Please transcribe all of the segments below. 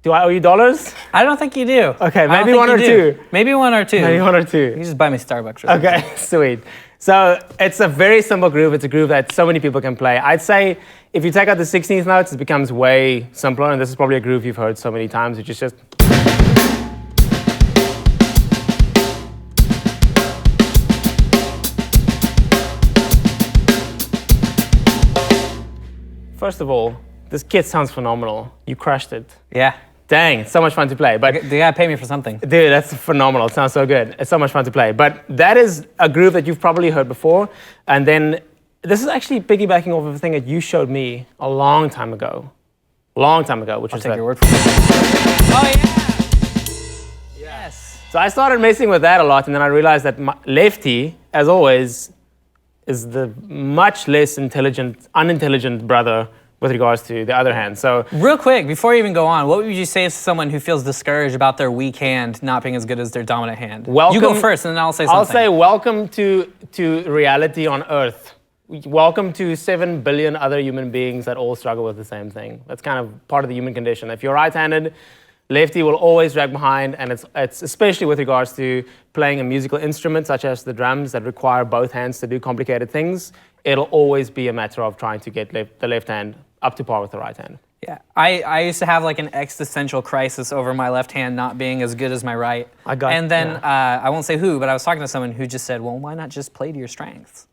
Do I owe you dollars? I don't think you do. Okay, maybe one or two. Maybe one or two. Maybe one or two. You just buy me Starbucks. Really. Okay, sweet. So it's a very simple groove. It's a groove that so many people can play. I'd say if you take out the 16th notes, it becomes way simpler. And this is probably a groove you've heard so many times, which is just. First of all, this kit sounds phenomenal. You crushed it. Yeah. Dang, it's so much fun to play. But they gotta pay me for something. Dude, that's phenomenal. It sounds so good. It's so much fun to play. But that is a groove that you've probably heard before. And then this is actually piggybacking off of a thing that you showed me a long time ago. Which I'll is take your word for it. Oh yeah. Yes. So I started messing with that a lot, and then I realized that lefty, as always, is the much less unintelligent brother with regards to the other hand. So real quick, before you even go on, what would you say to someone who feels discouraged about their weak hand not being as good as their dominant hand? You go first, and then I'll say something. I'll say welcome to reality on Earth. Welcome to 7 billion other human beings that all struggle with the same thing. That's kind of part of the human condition. If you're right-handed, lefty will always drag behind, and it's especially with regards to playing a musical instrument such as the drums that require both hands to do complicated things. It'll always be a matter of trying to get the left hand up to par with the right hand. Yeah, I used to have like an existential crisis over my left hand not being as good as my right. I won't say who, but I was talking to someone who just said, well, why not just play to your strengths?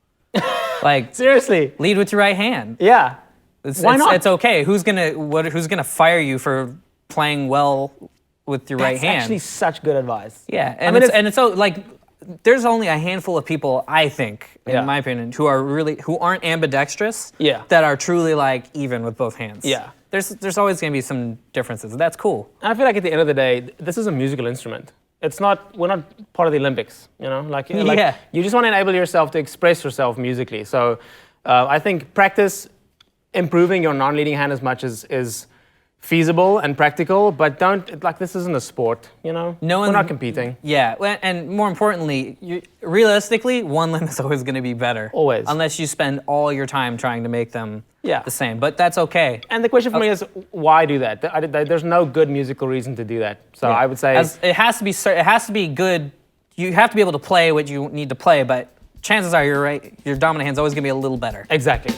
Like, seriously, lead with your right hand. Yeah. Why not? It's okay. Who's gonna fire you for playing well with your right hand? That's actually such good advice. Yeah, and it's so like there's only a handful of people, I think, in my opinion, who aren't ambidextrous. Yeah. That are truly like even with both hands. Yeah. There's always gonna be some differences. That's cool. And I feel like at the end of the day, this is a musical instrument. We're not part of the Olympics, you know? Like you just want to enable yourself to express yourself musically. So I think improving your non-leading hand as much is feasible and practical, but this isn't a sport, you know? We're not competing. Yeah, and more importantly, realistically, one limb is always gonna be better. Always. Unless you spend all your time trying to make them the same, but that's okay. And the question for me is, why do that? There's no good musical reason to do that. So I would say... it has to be good. You have to be able to play what you need to play, but chances are you're right. Your dominant hand's always gonna be a little better. Exactly.